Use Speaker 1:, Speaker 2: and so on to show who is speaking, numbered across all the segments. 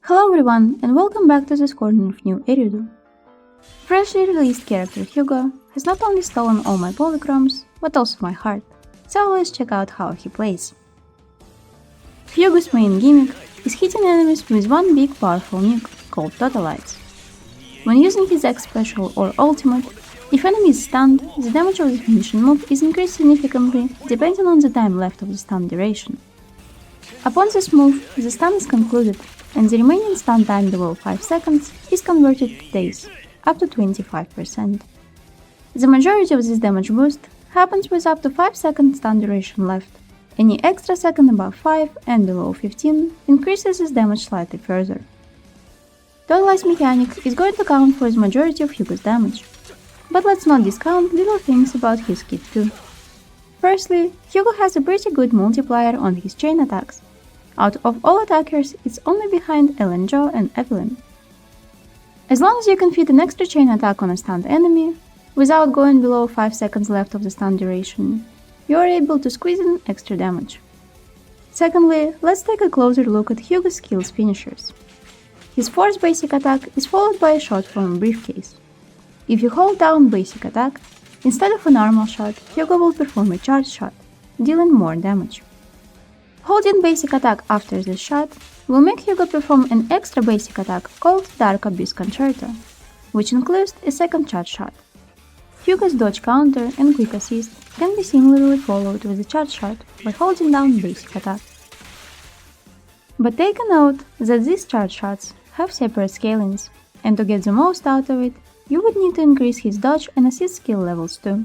Speaker 1: Hello everyone and welcome back to this corner of new Eridu. Freshly released character Hugo has not only stolen all my polychromes, but also my heart, so let's check out how he plays. Hugo's main gimmick is hitting enemies with one big powerful nuke called Totalize. When using his X special or ultimate, if enemy is stunned, the damage of the finishing move is increased significantly depending on the time left of the stun duration. Upon this move, the stun is concluded and the remaining stun time below 5 seconds is converted to days, up to 25%. The majority of this damage boost happens with up to 5 seconds stun duration left. Any extra second above 5 and below 15 increases this damage slightly further. Totalize mechanic is going to count for the majority of Hugo's damage, but let's not discount little things about his kit too. Firstly, Hugo has a pretty good multiplier on his chain attacks. Out of all attackers, it's only behind Ellen Jo and Evelyn. As long as you can fit an extra chain attack on a stunned enemy, without going below 5 seconds left of the stun duration, you are able to squeeze in extra damage. Secondly, let's take a closer look at Hugo's skills finishers. His force basic attack is followed by a shot from a briefcase. If you hold down basic attack, instead of a normal shot, Hugo will perform a charge shot, dealing more damage. Holding basic attack after this shot will make Hugo perform an extra basic attack called Dark Abyss Concerto, which includes a second charge shot. Hugo's dodge counter and quick assist can be similarly followed with a charge shot by holding down basic attack. But take a note that these charge shots have separate scalings, and to get the most out of it, you would need to increase his dodge and assist skill levels too.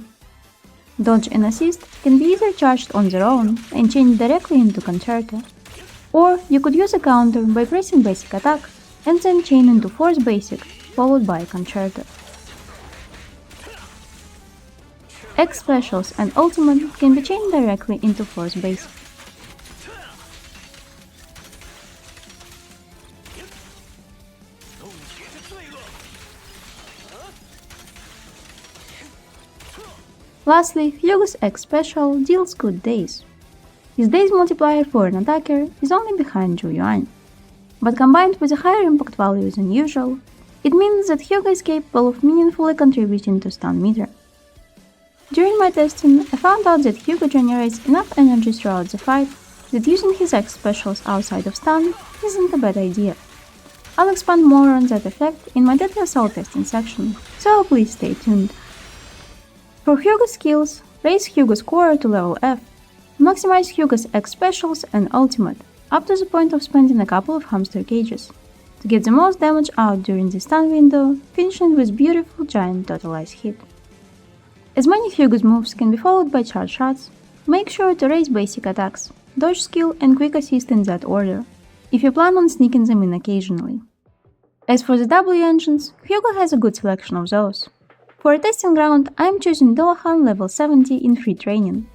Speaker 1: Dodge and assist can be either charged on their own and changed directly into Concerto, or you could use a counter by pressing basic attack and then chain into force basic, followed by Concerto. X specials and ultimate can be chained directly into force basic. Lastly, Hugo's X special deals good days. His days multiplier for an attacker is only behind Zhu Yuan, but combined with a higher impact value than usual, it means that Hugo is capable of meaningfully contributing to stun meter. During my testing, I found out that Hugo generates enough energy throughout the fight that using his X specials outside of stun isn't a bad idea. I'll expand more on that effect in my Deadly Assault testing section, so please stay tuned. For Hugo's skills, raise Hugo's core to level F, maximize Hugo's X specials and ultimate, up to the point of spending a couple of hamster cages, to get the most damage out during the stun window, finishing with beautiful giant Totalize hit. As many Hugo's moves can be followed by charge shots, make sure to raise basic attacks, dodge skill and quick assist in that order, if you plan on sneaking them in occasionally. As for the W engines, Hugo has a good selection of those. For a testing ground, I am choosing Dolahan level 70 in free training.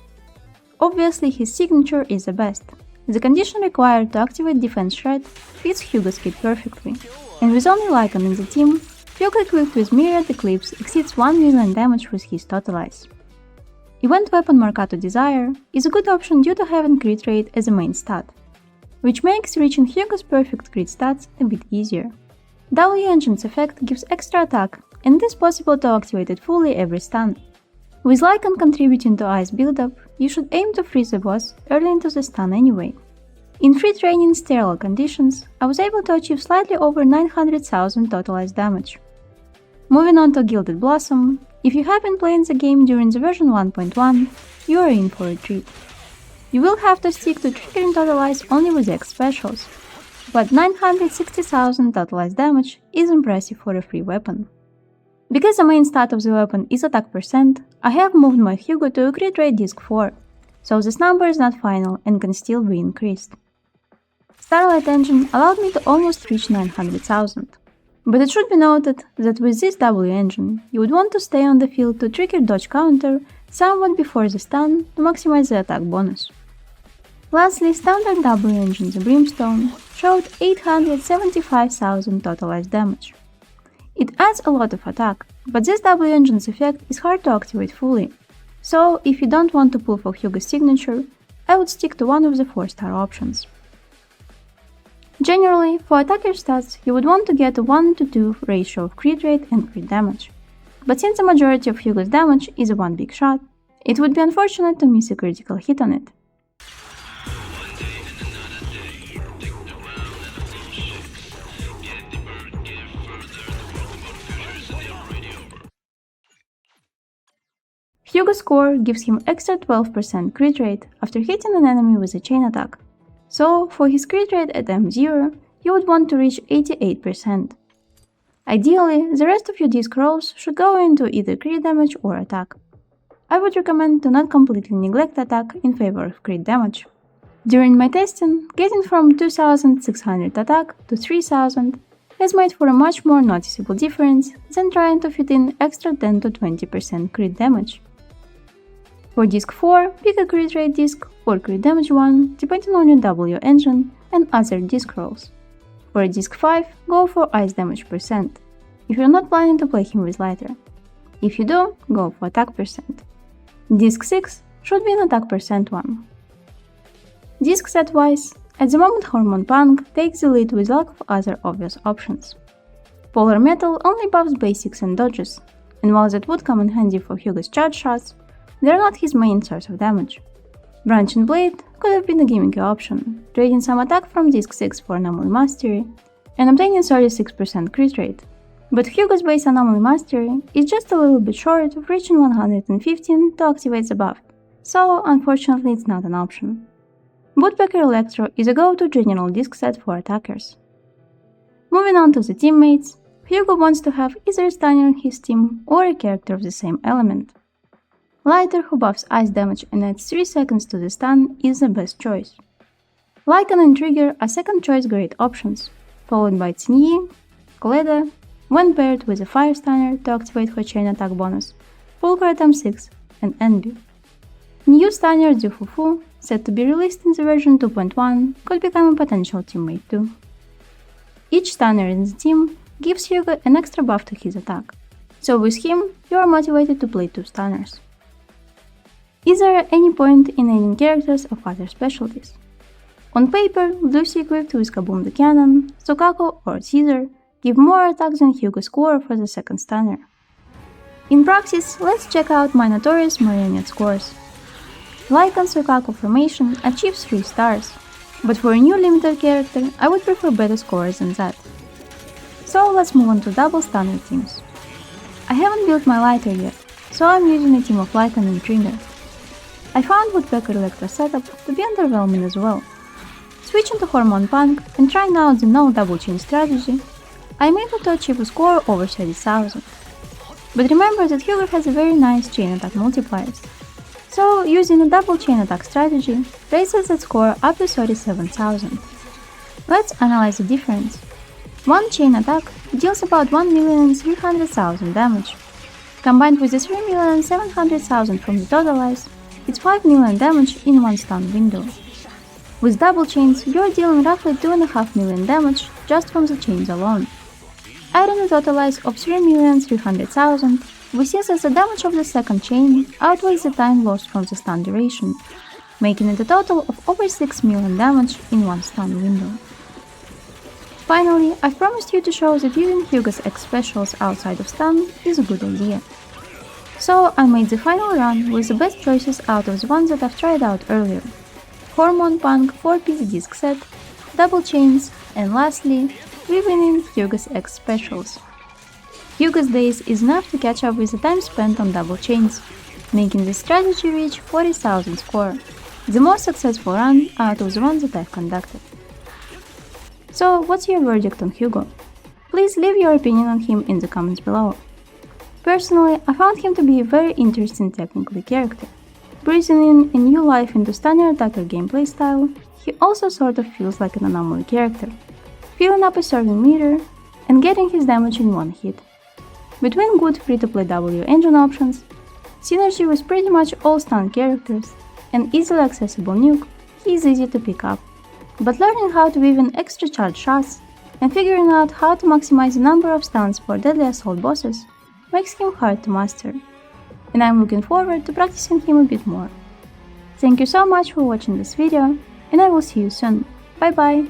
Speaker 1: Obviously his signature is the best. The condition required to activate defense shred fits Hugo's kit perfectly, and with only Lycan in the team, Hugo equipped with Myriad Eclipse exceeds 1 million damage with his Totalize. Event weapon Marcato Desire is a good option due to having crit rate as a main stat, which makes reaching Hugo's perfect crit stats a bit easier. W Engine's effect gives extra attack, and it is possible to activate it fully every stun. With Lycan contributing to ice buildup, you should aim to freeze the boss early into the stun anyway. In free training sterile conditions, I was able to achieve slightly over 900,000 Totalize damage. Moving on to Gilded Blossom, if you have been playing the game during the version 1.1, you are in for a treat. You will have to stick to triggering Totalize only with X specials, but 960,000 Totalize damage is impressive for a free weapon. Because the main stat of the weapon is attack percent, I have moved my Hugo to a crit rate disc 4, so this number is not final and can still be increased. Starlight Engine allowed me to almost reach 900,000, but it should be noted that with this W engine, you would want to stay on the field to trigger dodge counter somewhat before the stun to maximize the attack bonus. Lastly, standard W engine the Brimstone showed 875,000 Totalize damage. It adds a lot of attack, but this W engine's effect is hard to activate fully, so if you don't want to pull for Hugo's signature, I would stick to one of the 4-star options. Generally, for attacker stats, you would want to get a 1:2 ratio of crit rate and crit damage. But since the majority of Hugo's damage is a one big shot, it would be unfortunate to miss a critical hit on it. Hugo's score gives him extra 12% crit rate after hitting an enemy with a chain attack. So, for his crit rate at M0, you would want to reach 88%. Ideally, the rest of your disc rolls should go into either crit damage or attack. I would recommend to not completely neglect attack in favor of crit damage. During my testing, getting from 2600 attack to 3000 has made for a much more noticeable difference than trying to fit in extra 10 to 20% crit damage. For disc 4, pick a crit rate disc or crit damage one, depending on your W engine and other disc rolls. For disc 5, go for ice damage percent, if you're not planning to play him with lighter. If you do, go for attack percent. Disc 6 should be an attack percent one. Disc set wise, at the moment Hormone Punk takes the lead with lack of other obvious options. Polar Metal only buffs basics and dodges, and while that would come in handy for Hugo's charge shots, they're not his main source of damage. Branching Blade could have been a gimmicky option, trading some attack from disc 6 for Anomaly Mastery and obtaining 36% crit rate. But Hugo's base Anomaly Mastery is just a little bit short of reaching 115 to activate the buff, so unfortunately it's not an option. Woodpecker Electro is a go-to general disc set for attackers. Moving on to the teammates, Hugo wants to have either a stunner on his team or a character of the same element. Lighter, who buffs ice damage and adds 3 seconds to the stun, is the best choice. Lycan and Trigger are second choice great options, followed by Tsinyi, Koleda, when paired with a Fire Stunner to activate her chain attack bonus, Fulcrum at M6, and Envy. New stunner Zufufu, set to be released in the version 2.1, could become a potential teammate too. Each stunner in the team gives Hugo an extra buff to his attack, so with him you are motivated to play 2 stunners. Is there any point in adding characters of other specialties? On paper, Lucy equipped with Kaboom the Cannon, Sukaku or Caesar give more attack than Hugo's score for the second stunner. In practice, let's check out my notorious Marionette scores. Lycan Sukaku formation achieves 3 stars, but for a new limited character, I would prefer better scores than that. So let's move on to double stunner teams. I haven't built my lighter yet, so I'm using a team of Lycan and Trigger. I found Woodpecker Electro setup to be underwhelming as well. Switching to Hormone Punk and trying out the no double chain strategy, I'm able to achieve a score over 30,000. But remember that Hugo has a very nice chain attack multipliers, so using a double chain attack strategy raises that score up to 37,000. Let's analyze the difference. One chain attack deals about 1,300,000 damage. Combined with the 3,700,000 from the Totalize, it's 5 million damage in one stun window. With double chains, you're dealing roughly 2.5 million damage just from the chains alone. Adding a Totalize of 3,300,000, we see that the damage of the second chain outweighs the time lost from the stun duration, making it a total of over 6 million damage in one stun window. Finally, I've promised you to show that using Hugo's X specials outside of stun is a good idea. So I made the final run with the best choices out of the ones that I've tried out earlier. Hormone Punk 4-piece disc set, double chains, and lastly, weaving in Hugo's X specials. Hugo's days is enough to catch up with the time spent on double chains, making this strategy reach 40,000 score, the most successful run out of the ones that I've conducted. So what's your verdict on Hugo? Please leave your opinion on him in the comments below. Personally, I found him to be a very interesting technically character. Breathing in a new life into stunner attacker gameplay style, he also sort of feels like an anomaly character, filling up a certain meter and getting his damage in one hit. Between good free-to-play W engine options, synergy with pretty much all stun characters, and easily accessible nuke, he is easy to pick up. But learning how to weave in extra charge shots and figuring out how to maximize the number of stuns for deadly assault bosses makes him hard to master, and I'm looking forward to practicing him a bit more. Thank you so much for watching this video, and I will see you soon. Bye bye!